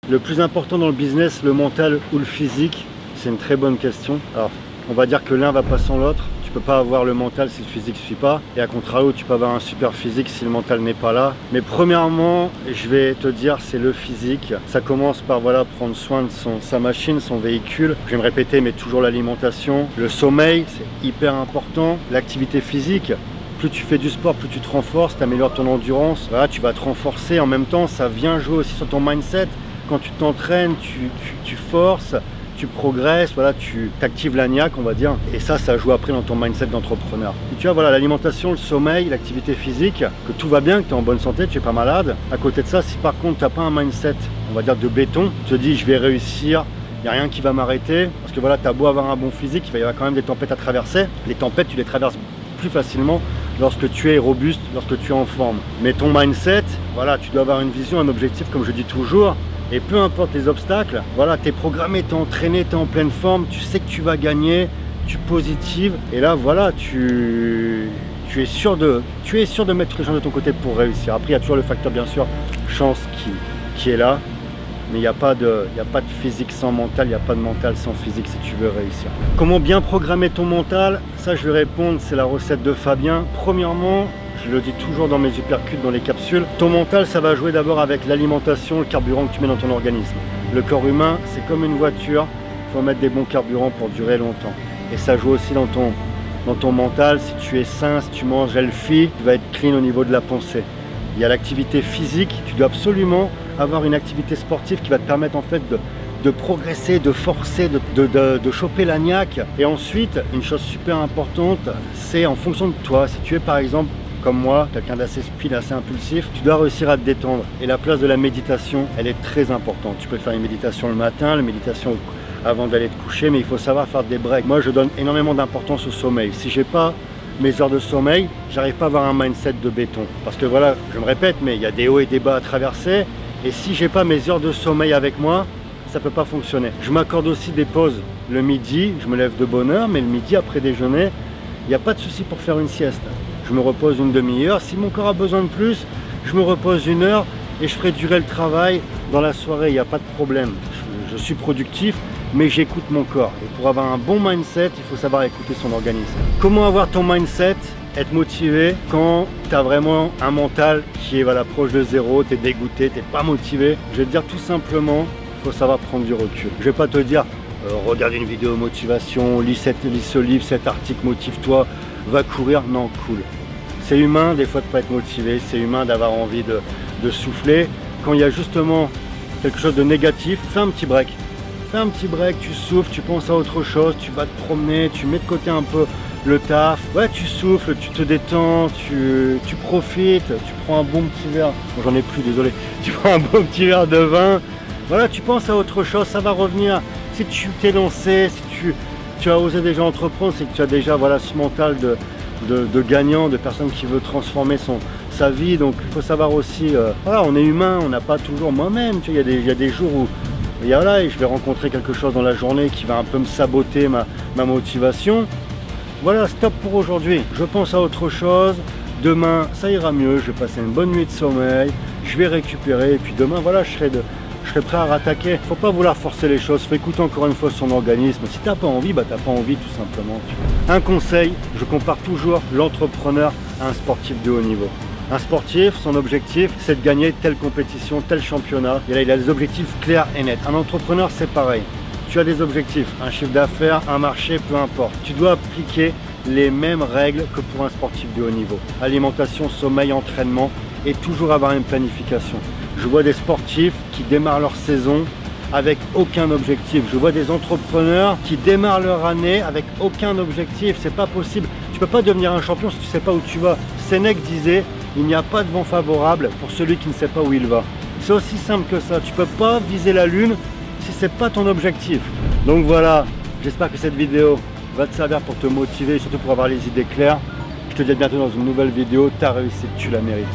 Le plus important dans le business, le mental ou le physique? C'est une très bonne question. Alors, on va dire que l'un va pas sans l'autre. Tu peux pas avoir le mental si le physique ne suit pas. Et à contrario, tu peux avoir un super physique si le mental n'est pas là. Mais premièrement, je vais te dire, c'est le physique. Ça commence par voilà, prendre soin de sa machine, son véhicule. Je vais me répéter, mais toujours l'alimentation. Le sommeil, c'est hyper important. L'activité physique. Plus tu fais du sport, plus tu te renforces, tu améliores ton endurance. Voilà, tu vas te renforcer. En même temps, ça vient jouer aussi sur ton mindset. Quand tu t'entraînes, tu forces, tu progresses, voilà, tu t'actives la niaque, on va dire. Et ça joue après dans ton mindset d'entrepreneur. Et tu vois, voilà, l'alimentation, le sommeil, l'activité physique, que tout va bien, que tu es en bonne santé, tu n'es pas malade. À côté de ça, si par contre tu n'as pas un mindset, on va dire de béton, tu te dis je vais réussir, il n'y a rien qui va m'arrêter. Parce que voilà, tu as beau avoir un bon physique, il va y avoir quand même des tempêtes à traverser. Les tempêtes, tu les traverses plus facilement lorsque tu es robuste, lorsque tu es en forme. Mais ton mindset, voilà, tu dois avoir une vision, un objectif, comme je dis toujours. Et peu importe les obstacles, voilà, tu es programmé, tu es entraîné, tu es en pleine forme, tu sais que tu vas gagner, tu positives. Et là, voilà, tu es sûr de mettre toutes les chances de ton côté pour réussir. Après, il y a toujours le facteur, bien sûr, chance qui est là. Mais il n'y a pas de physique sans mental, il n'y a pas de mental sans physique si tu veux réussir. Comment bien programmer ton mental? Ça, je vais répondre, c'est la recette de Fabien. Premièrement, je le dis toujours dans mes uppercuts, dans les capsules, ton mental, ça va jouer d'abord avec l'alimentation, le carburant que tu mets dans ton organisme. Le corps humain, c'est comme une voiture, il faut mettre des bons carburants pour durer longtemps. Et ça joue aussi dans ton mental. Si tu es sain, si tu manges healthy, tu vas être clean au niveau de la pensée. Il y a l'activité physique, tu dois absolument avoir une activité sportive qui va te permettre en fait de progresser, de forcer, de choper la niaque. Et ensuite, une chose super importante, c'est en fonction de toi. Si tu es par exemple comme moi, quelqu'un d'assez speed, assez impulsif, tu dois réussir à te détendre. Et la place de la méditation, elle est très importante. Tu peux faire une méditation le matin, la méditation avant d'aller te coucher, mais il faut savoir faire des breaks. Moi, je donne énormément d'importance au sommeil. Si j'ai pas mes heures de sommeil, j'arrive pas à avoir un mindset de béton. Parce que voilà, je me répète, mais il y a des hauts et des bas à traverser. Et si j'ai pas mes heures de sommeil avec moi, ça peut pas fonctionner. Je m'accorde aussi des pauses le midi, je me lève de bonne heure, mais le midi après déjeuner, il n'y a pas de souci pour faire une sieste. Je me repose une demi-heure. Si mon corps a besoin de plus, je me repose une heure et je ferai durer le travail dans la soirée. Il n'y a pas de problème. Je suis productif, mais j'écoute mon corps. Et pour avoir un bon mindset, il faut savoir écouter son organisme. Comment avoir ton mindset? Être motivé quand tu as vraiment un mental qui est voilà, proche de zéro, tu es dégoûté, tu n'es pas motivé. Je vais te dire tout simplement, il faut savoir prendre du recul. Je ne vais pas te dire, regarde une vidéo motivation, lis ce livre, cet article, motive-toi, va courir. Non, cool. C'est humain des fois de ne pas être motivé, c'est humain d'avoir envie de souffler. Quand il y a justement quelque chose de négatif, fais un petit break. Fais un petit break, tu souffles, tu penses à autre chose, tu vas te promener, tu mets de côté un peu le taf. Ouais, tu souffles, tu te détends, tu profites, tu prends un bon petit verre. Bon, j'en ai plus, désolé. Tu prends un bon petit verre de vin. Voilà, tu penses à autre chose, ça va revenir. Si tu t'es lancé, si tu as osé déjà entreprendre, c'est que tu as déjà voilà, ce mental de gagnant, de personne qui veut transformer sa vie. Donc il faut savoir aussi, voilà, on est humain, on n'a pas toujours moi-même. Il y a des jours où et je vais rencontrer quelque chose dans la journée qui va un peu me saboter ma motivation. Voilà, stop pour aujourd'hui. Je pense à autre chose. Demain, ça ira mieux. Je vais passer une bonne nuit de sommeil. Je vais récupérer. Et puis demain, voilà, je serai prêt à rattaquer. Faut pas vouloir forcer les choses. Faut écouter encore une fois son organisme. Si t'as pas envie, bah t'as pas envie tout simplement. Un conseil, je compare toujours l'entrepreneur à un sportif de haut niveau. Un sportif, son objectif, c'est de gagner telle compétition, tel championnat. Et là, il a des objectifs clairs et nets. Un entrepreneur, c'est pareil. Tu as des objectifs, un chiffre d'affaires, un marché, peu importe. Tu dois appliquer les mêmes règles que pour un sportif de haut niveau. Alimentation, sommeil, entraînement et toujours avoir une planification. Je vois des sportifs qui démarrent leur saison avec aucun objectif. Je vois des entrepreneurs qui démarrent leur année avec aucun objectif. C'est pas possible. Tu peux pas devenir un champion si tu sais pas où tu vas. Sénèque disait, il n'y a pas de vent favorable pour celui qui ne sait pas où il va. C'est aussi simple que ça. Tu peux pas viser la lune si c'est pas ton objectif. Donc voilà, j'espère que cette vidéo va te servir pour te motiver et surtout pour avoir les idées claires. Je te dis à bientôt dans une nouvelle vidéo. Ta réussite, tu la mérites.